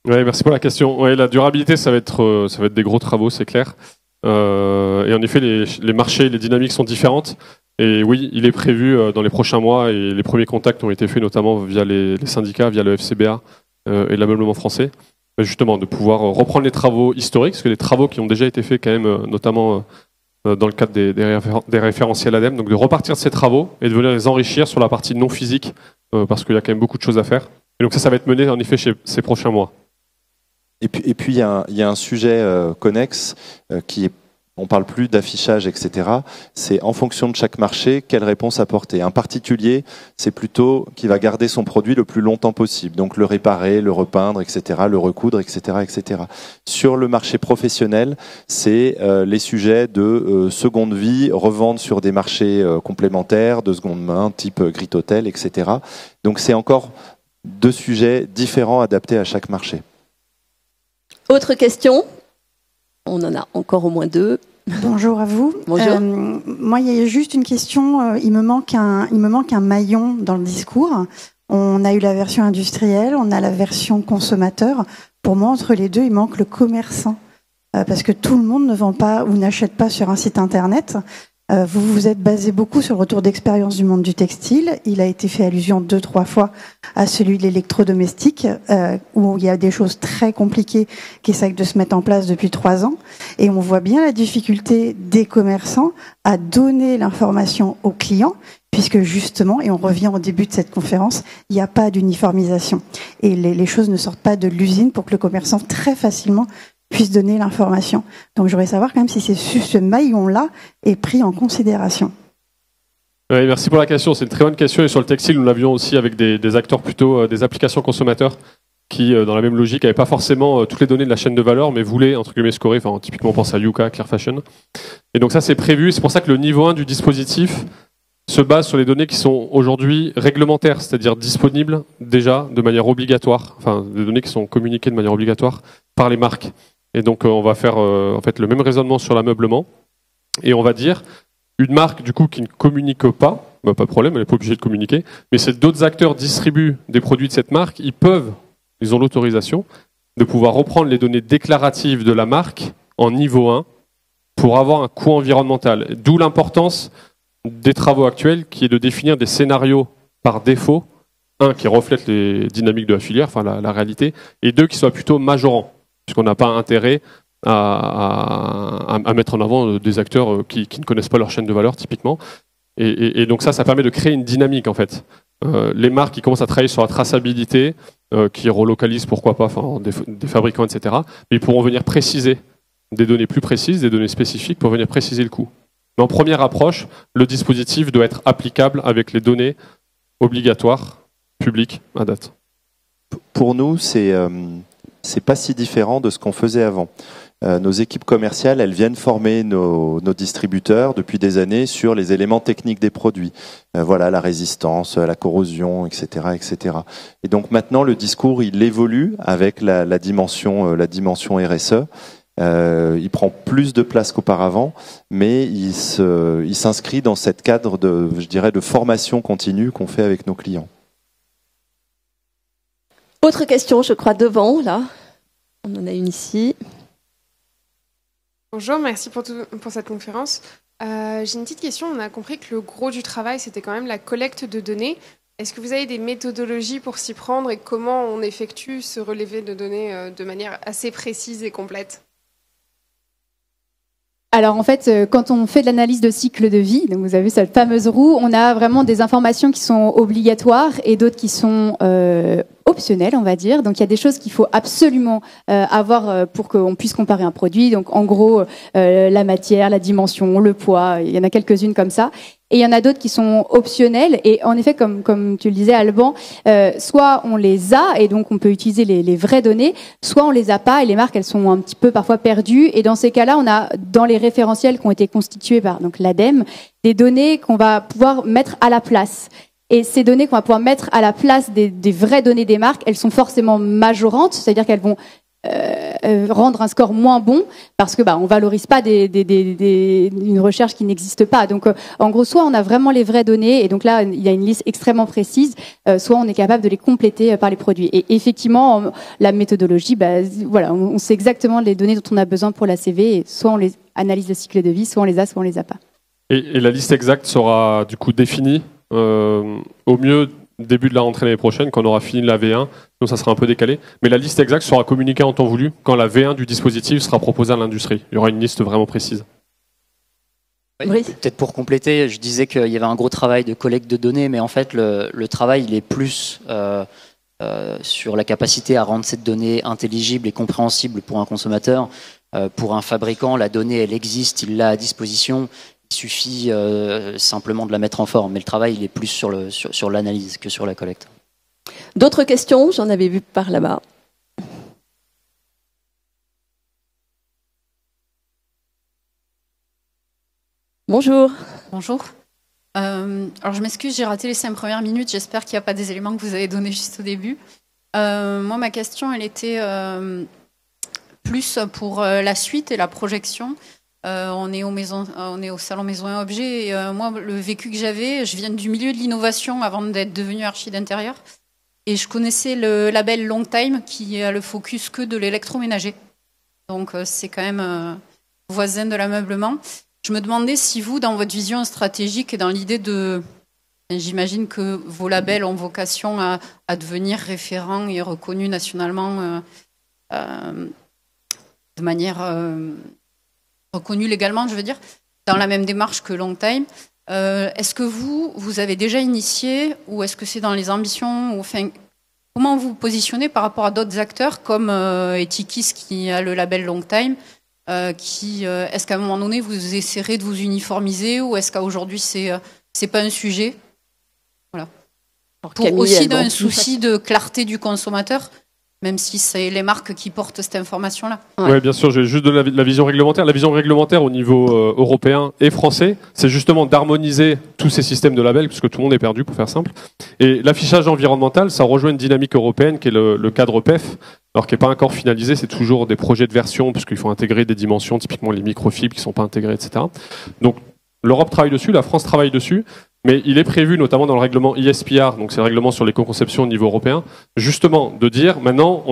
Ouais, merci pour la question. Ouais, la durabilité, ça va être des gros travaux, c'est clair. Et en effet, les marchés, les dynamiques sont différentes. Et oui, il est prévu dans les prochains mois, et les premiers contacts ont été faits notamment via les syndicats, via le FCBA et l'ameublement français, justement de pouvoir reprendre les travaux historiques, parce que les travaux qui ont déjà été faits quand même, notamment dans le cadre des référentiels ADEME, donc de repartir de ces travaux et de venir les enrichir sur la partie non physique, parce qu'il y a quand même beaucoup de choses à faire. Et donc ça va être mené en effet ces prochains mois. Et puis il y a un sujet connexe qui est, on parle plus d'affichage, etc. C'est en fonction de chaque marché, quelle réponse apporter. Un particulier, c'est plutôt qui va garder son produit le plus longtemps possible. Donc le réparer, le repeindre, etc., le recoudre, etc., etc. Sur le marché professionnel, c'est les sujets de seconde vie, revente sur des marchés complémentaires, de seconde main, type Grit Hotel, etc. Donc c'est encore deux sujets différents adaptés à chaque marché. Autre question? On en a encore au moins deux. Bonjour à vous. Bonjour. Moi, il y a juste une question. Il me manque un maillon dans le discours. On a eu la version industrielle, on a la version consommateur. Pour moi, entre les deux, il manque le commerçant. Parce que tout le monde ne vend pas ou n'achète pas sur un site internet. Vous vous êtes basé beaucoup sur le retour d'expérience du monde du textile. Il a été fait allusion 2-3 fois à celui de l'électrodomestique, où il y a des choses très compliquées qui essaient de se mettre en place depuis 3 ans. Et on voit bien la difficulté des commerçants à donner l'information aux clients, puisque justement, et on revient au début de cette conférence, il n'y a pas d'uniformisation. Et les choses ne sortent pas de l'usine pour que le commerçant très facilement puisse donner l'information. Donc je voudrais savoir quand même si ce maillon-là est pris en considération. Oui, merci pour la question. C'est une très bonne question. Et sur le textile, nous l'avions aussi avec des acteurs plutôt des applications consommateurs qui, dans la même logique, n'avaient pas forcément toutes les données de la chaîne de valeur, mais voulaient, entre guillemets, scorer. Enfin, typiquement, on pense à Yuka, Clear Fashion. Et donc ça, c'est prévu. C'est pour ça que le niveau 1 du dispositif se base sur les données qui sont aujourd'hui réglementaires, c'est-à-dire disponibles déjà de manière obligatoire, enfin, des données qui sont communiquées de manière obligatoire par les marques. Et donc on va faire en fait le même raisonnement sur l'ameublement, et on va dire une marque du coup qui ne communique pas bah, pas de problème, elle n'est pas obligée de communiquer. Mais si d'autres acteurs distribuent des produits de cette marque, ils ont l'autorisation de pouvoir reprendre les données déclaratives de la marque en niveau 1 pour avoir un coût environnemental. D'où l'importance des travaux actuels qui est de définir des scénarios par défaut, un, qui reflètent les dynamiques de la filière, enfin la réalité, et deux, qui soient plutôt majorants, puisqu'on n'a pas intérêt à mettre en avant des acteurs qui ne connaissent pas leur chaîne de valeur, typiquement. Et donc ça permet de créer une dynamique, en fait. Les marques qui commencent à travailler sur la traçabilité, qui relocalisent, pourquoi pas, des fabricants, etc. Mais ils pourront venir préciser des données plus précises, des données spécifiques, pour venir préciser le coût. Mais en première approche, le dispositif doit être applicable avec les données obligatoires publiques à date. Pour nous, c'est pas si différent de ce qu'on faisait avant. Nos équipes commerciales, elles viennent former nos distributeurs depuis des années sur les éléments techniques des produits. Voilà, la résistance, la corrosion, etc., etc. Et donc maintenant, le discours, il évolue avec la dimension RSE. Il prend plus de place qu'auparavant, mais il s'inscrit dans cette cadre de formation continue qu'on fait avec nos clients. Autre question, je crois, devant, là. On en a une ici. Bonjour, merci pour cette conférence. J'ai une petite question. On a compris que le gros du travail, c'était quand même la collecte de données. Est-ce que vous avez des méthodologies pour s'y prendre et comment on effectue ce relevé de données de manière assez précise et complète ? Alors en fait, quand on fait de l'analyse de cycle de vie, donc vous avez cette fameuse roue, on a vraiment des informations qui sont obligatoires et d'autres qui sont optionnelles, on va dire. Donc il y a des choses qu'il faut absolument avoir pour qu'on puisse comparer un produit. Donc en gros, la matière, la dimension, le poids, il y en a quelques-unes comme ça. Et il y en a d'autres qui sont optionnelles. Et en effet, comme tu le disais, Alban, soit on les a et donc on peut utiliser les vraies données, soit on les a pas et les marques elles sont un petit peu parfois perdues. Et dans ces cas-là, on a dans les référentiels qui ont été constitués par donc l'ADEME des données qu'on va pouvoir mettre à la place. Et ces données qu'on va pouvoir mettre à la place des vraies données des marques, elles sont forcément majorantes, c'est-à-dire qu'elles vont rendre un score moins bon parce que on valorise pas une recherche qui n'existe pas. Donc en gros, soit on a vraiment les vraies données et donc là il y a une liste extrêmement précise, soit on est capable de les compléter par les produits. Et effectivement, la méthodologie, voilà, on sait exactement les données dont on a besoin pour la CV. Et soit on les analyse le cycle de vie, soit on les a, soit on les a pas. Et la liste exacte sera du coup définie au mieux début de la rentrée l'année prochaine, quand on aura fini la V1, donc ça sera un peu décalé. Mais la liste exacte sera communiquée en temps voulu quand la V1 du dispositif sera proposée à l'industrie. Il y aura une liste vraiment précise. Oui, peut-être pour compléter, je disais qu'il y avait un gros travail de collecte de données, mais en fait le travail il est plus sur la capacité à rendre cette donnée intelligible et compréhensible pour un consommateur. Pour un fabricant, la donnée elle existe, il l'a à disposition. Il suffit simplement de la mettre en forme, mais le travail il est plus sur l'analyse que sur la collecte. D'autres questions? J'en avais vu par là-bas. Bonjour. Bonjour. Alors je m'excuse, j'ai raté les 5 premières minutes. J'espère qu'il n'y a pas des éléments que vous avez donnés juste au début. Moi, ma question, elle était plus pour la suite et la projection. On est au salon Maison et Objets. Et, moi, le vécu que j'avais, je viens du milieu de l'innovation avant d'être devenue archi d'intérieur. Et je connaissais le label Long Time qui a le focus que de l'électroménager. Donc c'est quand même voisin de l'ameublement. Je me demandais si vous, dans votre vision stratégique et dans l'idée de... J'imagine que vos labels ont vocation à devenir référents et reconnus nationalement de manière... reconnu légalement, je veux dire, dans la même démarche que Long Time. Est-ce que vous avez déjà initié, ou est-ce que c'est dans les ambitions, ou, enfin, comment vous vous positionnez par rapport à d'autres acteurs comme Etikis qui a le label Long Time, est-ce qu'à un moment donné vous essaierez de vous uniformiser, ou est-ce qu'aujourd'hui c'est pas un sujet? Voilà. Pour Camille, aussi d'un souci de clarté du consommateur, même si c'est les marques qui portent cette information-là. Ouais. Oui, bien sûr, j'ai juste de la vision réglementaire. La vision réglementaire au niveau européen et français, c'est justement d'harmoniser tous ces systèmes de labels, puisque tout le monde est perdu, pour faire simple. Et l'affichage environnemental, ça rejoint une dynamique européenne qui est le cadre PEF, alors qui n'est pas encore finalisé, c'est toujours des projets de version, puisqu'il faut intégrer des dimensions, typiquement les microfibres qui ne sont pas intégrées, etc. Donc l'Europe travaille dessus, la France travaille dessus, Mais il est prévu, notamment dans le règlement ISPR, donc c'est le règlement sur l'éco-conception au niveau européen, justement de dire maintenant,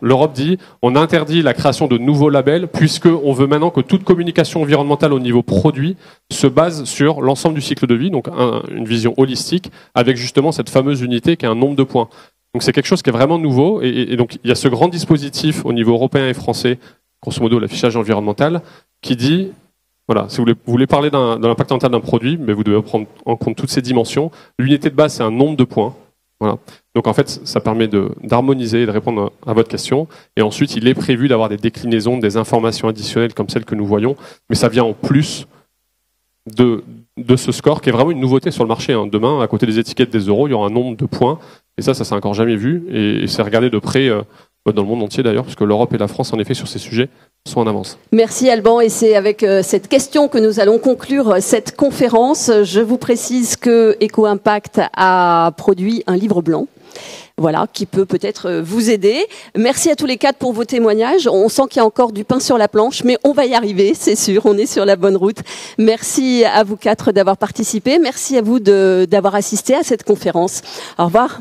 l'Europe dit, on interdit la création de nouveaux labels, puisqu'on veut maintenant que toute communication environnementale au niveau produit se base sur l'ensemble du cycle de vie, donc une vision holistique, avec justement cette fameuse unité qui est un nombre de points. Donc c'est quelque chose qui est vraiment nouveau, et donc il y a ce grand dispositif au niveau européen et français, grosso modo l'affichage environnemental, qui dit, voilà, si vous voulez parler de l'impact environnemental d'un produit, mais vous devez prendre en compte toutes ces dimensions. L'unité de base, c'est un nombre de points. Voilà. Donc en fait, ça permet d'harmoniser et de répondre à votre question. Et ensuite, il est prévu d'avoir des déclinaisons, des informations additionnelles comme celles que nous voyons, mais ça vient en plus de ce score qui est vraiment une nouveauté sur le marché. Demain, à côté des étiquettes des euros, il y aura un nombre de points. Et ça s'est encore jamais vu. Et c'est regardé de près dans le monde entier d'ailleurs, parce que l'Europe et la France, en effet, sur ces sujets, sont en avance. Merci Alban, et c'est avec cette question que nous allons conclure cette conférence. Je vous précise que EcoImpact a produit un livre blanc. Voilà, qui peut peut-être vous aider. Merci à tous les quatre pour vos témoignages. On sent qu'il y a encore du pain sur la planche, mais on va y arriver, c'est sûr, on est sur la bonne route. Merci à vous quatre d'avoir participé. Merci à vous d'avoir assisté à cette conférence. Au revoir.